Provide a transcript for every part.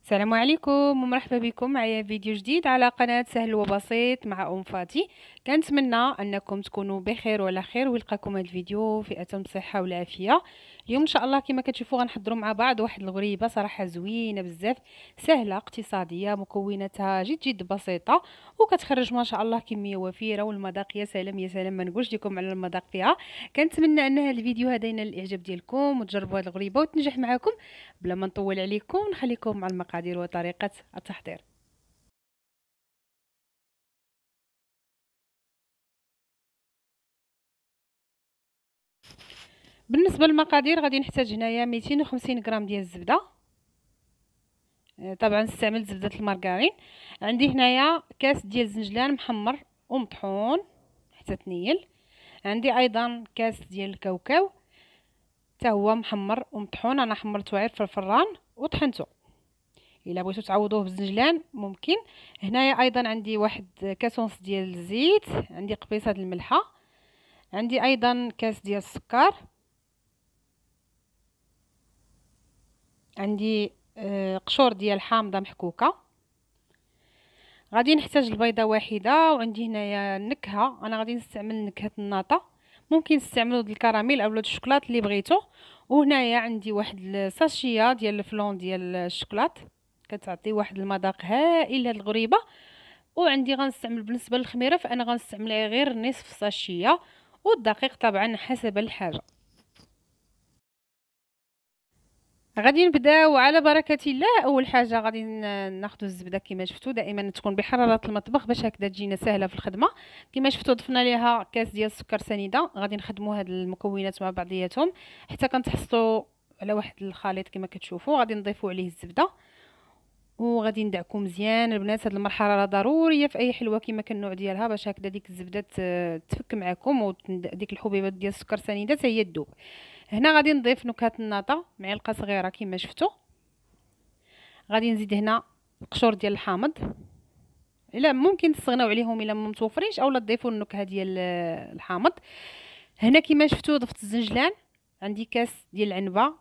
السلام عليكم ومرحبا بكم معايا فيديو جديد على قناة سهل وبسيط مع أم فاتي. كنتمنى أنكم تكونوا بخير وعلى خير ويلقاكم هذا الفيديو في أتم صحة والعافية. اليوم إن شاء الله كما كتشوفوا غنحضروا مع بعض واحد الغريبة صراحة زوينة بزاف، سهلة اقتصادية، مكوناتها جد بسيطة وكتخرج ما شاء الله كمية وفيرة، والمذاق يا سلام يا سلام، ما نقولش لكم على المذاق فيها. كنتمنى أن هذا الفيديو هذا ينال الإعجاب ديالكم وتجربوا هذه الغريبة وتنجح معكم. بلا ما نطول عليكم نخليكم مع المقادير وطريقة التحضير. بالنسبة للمقادير غادي نحتاج هنايا 250 غرام ديال الزبدة، طبعا استعملت زبدة المارغرين. عندي هنايا كاس ديال الزنجلان محمر ومطحون حتى تنيل. عندي ايضا كاس ديال الكاوكاو حتى هو محمر ومطحون، انا حمرته غير في الفران وطحنته. الا بغيتو تعوضوه بالزنجلان ممكن. هنايا ايضا عندي واحد كاس ونص ديال الزيت، عندي قبيصه د الملحه، عندي ايضا كاس ديال السكر، عندي قشور ديال حامضه محكوكه. غادي نحتاج البيضه واحده، وعندي هنايا النكهه، انا غادي نستعمل نكهه الناطا، ممكن تستعملوا د الكراميل اولا د الشوكولات اللي بغيتو. وهنايا عندي واحد الساشيه ديال الفلون ديال الشوكولات، كتعطي واحد المذاق هائل لهاد الغريبه. وعندي غنستعمل بالنسبه للخميره فانا غنستعمل غير نصف ساشيه، والدقيق طبعا حسب الحاجه. غادي نبداو على بركه الله. اول حاجه غادي ناخذ الزبده كما شفتوا، دائما تكون بحراره المطبخ باش هكذا تجينا سهله في الخدمه. كما شفتوا ضفنا ليها كاس ديال السكر سنيده. غادي نخدموا هاد المكونات مع بعضياتهم حتى كنتحصلوا على واحد الخليط كما كتشوفوا. غادي نضيفوا عليه الزبده وغادي ندعكو مزيان البنات. هاد المرحله راه ضروريه في اي حلوه كما كان النوع ديالها، باش هكذا ديك الزبده تفك معكم وديك الحبيبات ديال السكر سنيده حتى هي تذوب. هنا غادي نضيف نكهه الناطا معلقه صغيره كما شفتوا. غادي نزيد هنا القشور ديال الحامض، الا ممكن تستغناو عليهم الا ما متوفرينش اولا تضيفوا النكهه ديال الحامض. هنا كما شفتوا ضفت الزنجلان، عندي كاس ديال العنبه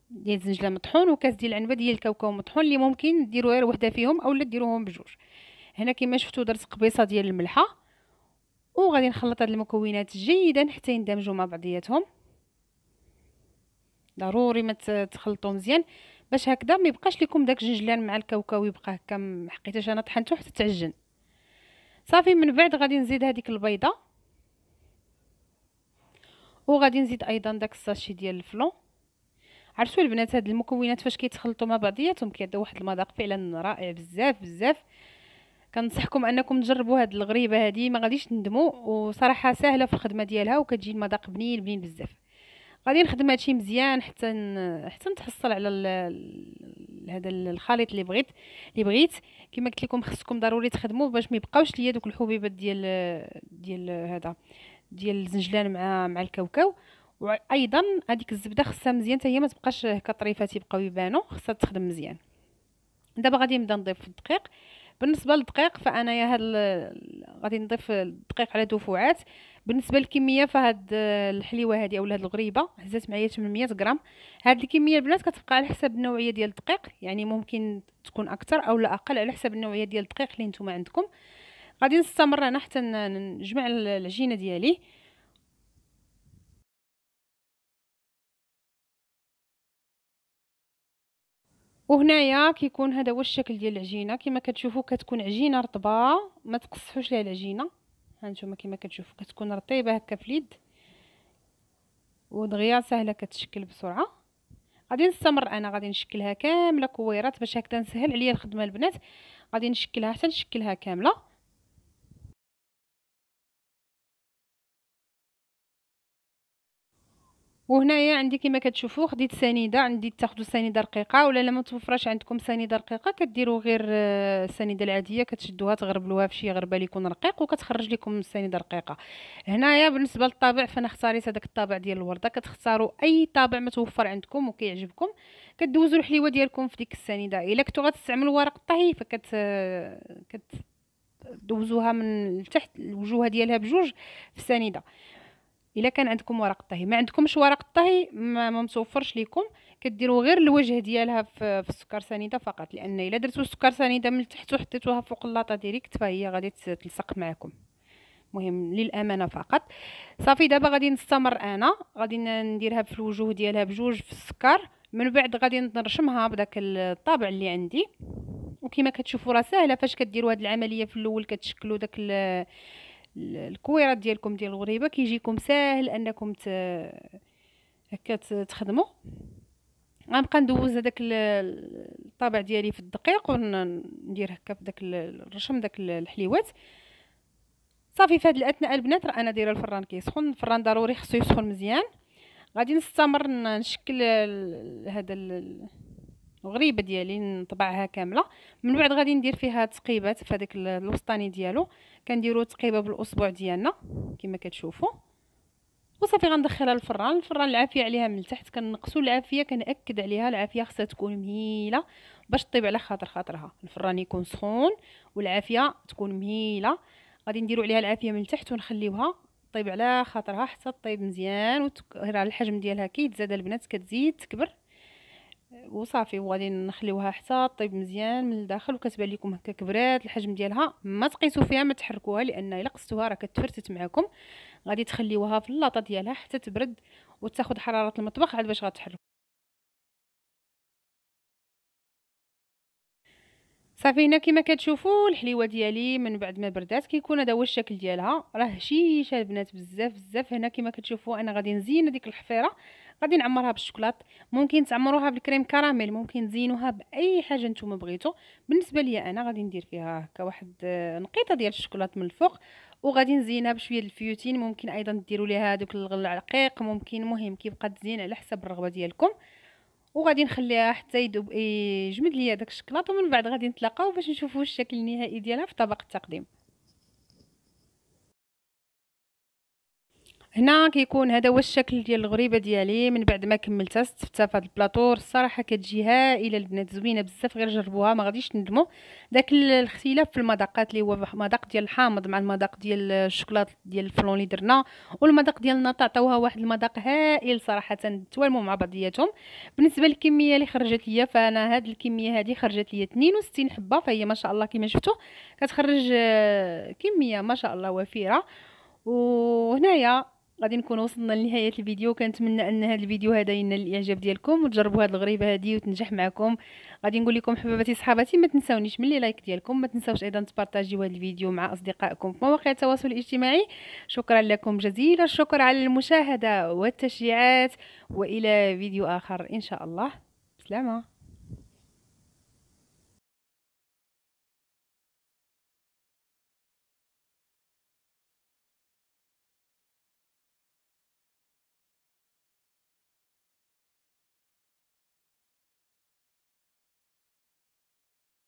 ديال الزنجلان مطحون وكاس ديال العنبه ديال الكاوكاو مطحون، اللي ممكن ديروا غير وحده فيهم اولا ديروهم بجوج. هنا كما شفتوا درت قبيصه ديال الملحه، وغادي نخلط هاد المكونات جيدا حتى يندمجوا مع بعضياتهم. ضروري ما تخلطوا مزيان باش هكذا ما يبقاش لكم داك الجنجلان مع الكاوكاو يبقى هكا، حقيتاش انا طحنته حتى تعجن. صافي من بعد غادي نزيد هذيك البيضه، وغادي نزيد ايضا داك الساشي ديال الفلون. عرفتوا البنات هاد المكونات فاش كيتخلطوا مع بعضياتهم كيعطيو واحد المذاق فعلا رائع بزاف بزاف. كنصحكم انكم تجربوا هاد الغريبه هذه، ما غاديش تندموا، وصراحه سهله في الخدمه ديالها وكتجي المذاق بنين بنين بزاف. غادي نخدم هادشي مزيان حتى نتحصل على هذا الخليط اللي بغيت. كما قلت لكم خصكم ضروري تخدموه باش ما يبقاوش ليا دوك الحبيبات ديال هذا ديال الزنجلان مع الكاوكاو. وايضا هذيك الزبده خصها مزيان حتى هي ما تبقاش هكا طريفات يبقاو يبانوا، خصها تخدم مزيان. دابا غادي نبدا نضيف الدقيق. بالنسبه للدقيق فانا غادي نضيف الدقيق على دفعات. بالنسبه للكميه فهاد الحليوه هذه اولا هاد الغريبه هزات معايا 800 غرام. هاد الكميه البنات كتبقى على حسب النوعيه ديال الدقيق، يعني ممكن تكون اكثر او لا اقل على حسب النوعيه ديال الدقيق اللي نتوما عندكم. غادي نستمر انا حتى نجمع العجينه ديالي. وهنايا كيكون هذا هو الشكل ديال العجينه. كما كتشوفوا كتكون عجينه رطبه، ما تقصحوش ليها العجينه. هانتوما كما كتشوفوا كتكون رطيبه هكا في اليد ودغيا سهله كتشكل بسرعه. غادي نستمر انا غادي نشكلها كامله كويرات باش هكذا نسهل عليا الخدمه البنات. غادي نشكلها حتى نشكلها كامله. وهنايا عندي كما كتشوفوا خديت سنيده، عندي تاخذوا سنيده رقيقه، ولا لما متوفرش عندكم سنيده رقيقه كديروا غير السنيده العاديه، كتشدوها تغربلوها في شي غربال يكون رقيق وكتخرج لكم السنيده رقيقه. هنايا بالنسبه للطابع فانا اختاريت هذاك الطابع ديال الورده. كتختاروا اي طابع متوفر عندكم وكيعجبكم، كدوزوا الحليوه ديالكم في ديك السنيده. الا كنتو غتستعملوا ورق الطهي كتدوزوها من التحت الوجوه ديالها بجوج في السنيده. الا كان عندكم ورق الطهي. ما عندكمش ورق الطهي ما متوفرش لكم، كديروا غير الوجه ديالها في السكر سنيده فقط، لان الا درتو السكر سنيده من التحت وحطيتوها فوق اللاطه ديريكت فهي غادي تلصق معكم. مهم للامانه فقط. صافي دابا غادي نستمر، انا غادي نديرها في الوجوه ديالها بجوج في السكر، من بعد غادي نرشمها بداك الطابع اللي عندي. وكما كتشوفوا راه ساهله فاش كديروا هذه العمليه في الاول، كتشكلوا داك الكويرات ديالكم ديال الغريبه، كيجيكم ساهل انكم هكا تخدموا. غنبقى ندوز هذاك الطابع ديالي في الدقيق وندير هكا في داك الرشم داك الحليوات. صافي في هذه الاثناء البنات راه انا دايره الفران كيسخن، الفران ضروري خصو يسخن مزيان. غادي نستمر نشكل هذا الغريبه ديالي، نطبعها كامله. من بعد غادي ندير فيها تقيبات في هذاك الوسطاني ديالو، كنديروا تقيبه بالاصبع ديالنا كما كتشوفوا. وصافي غندخلها للفران. الفران العافيه عليها من التحت، كنقصوا العافيه، كنأكد عليها العافيه خصها تكون مهيله باش طيب على خاطرها. الفران يكون سخون والعافيه تكون مهيله. غادي نديروا عليها العافيه من التحت ونخليوها طيب على خاطرها حتى طيب مزيان. راه الحجم ديالها كيتزاد البنات، كتزيد تكبر. وصافي وغادي نخليوها حتى طيب مزيان من الداخل، وكتبان لكم هكا كبرات الحجم ديالها. ما تقيسوا فيها، ما تحركوها، لان الا قستوها راه كتفرتت معكم. غادي تخليوها في اللاطه ديالها حتى تبرد وتاخذ حراره المطبخ عاد باش غتحرك. صافي هنا كما كتشوفوا الحليوه ديالي من بعد ما بردات كيكون هذا هو الشكل ديالها. راه هشيشه البنات بزاف بزاف. هنا كما كتشوفوا انا غادي نزين هذيك الحفيره، غادي نعمرها بالشوكولات. ممكن تعمروها بالكريم كراميل، ممكن تزينوها باي حاجه نتوما بغيتو. بالنسبه لي انا غادي ندير فيها هكا واحد نقيطه ديال الشوكولات من الفوق، وغادي نزينها بشويه الفيوتين. ممكن ايضا ديروا ليها هذوك العقيق، ممكن. مهم كيبقى تزين على حسب الرغبه ديالكم. وغادي نخليها حتى يذوب يجمد ليا داك الشكلاط، ومن بعد غادي نتلاقاو باش نشوفوا الشكل النهائي ديالها في طبق التقديم. هنا كيكون هذا هو الشكل ديال الغريبه ديالي من بعد ما كملتها استفتها في هذا البلاطور. الصراحه كتجي هائله البنات، زوينه بزاف، غير جربوها ما غاديش تندموا. داك الاختلاف في المذاقات اللي هو مذاق ديال الحامض مع المذاق ديال الشوكولاط ديال الفلون اللي درنا والمذاق ديال الناط، عطاوها واحد المذاق هائل صراحه، توالموا مع بعضياتهم. بالنسبه للكميه اللي خرجت ليا، فانا هاد الكميه هذه خرجت ليا 62 حبه، فهي ما شاء الله كما شفتوا كتخرج كميه ما شاء الله وفيره. وهنايا غادي نكون وصلنا لنهايه الفيديو. كنتمنى ان هذا الفيديو هذا ينال الاعجاب ديالكم وتجربوا هذه الغريبه هذه وتنجح معكم. غادي نقول لكم حباباتي صحاباتي ما تنساونيش من لي لايك ديالكم، ما تنساوش ايضا تبارطاجيو هذا الفيديو مع اصدقائكم في مواقع التواصل الاجتماعي. شكرا لكم جزيل الشكر على المشاهده والتشجيعات، والى فيديو اخر ان شاء الله. بسلامه.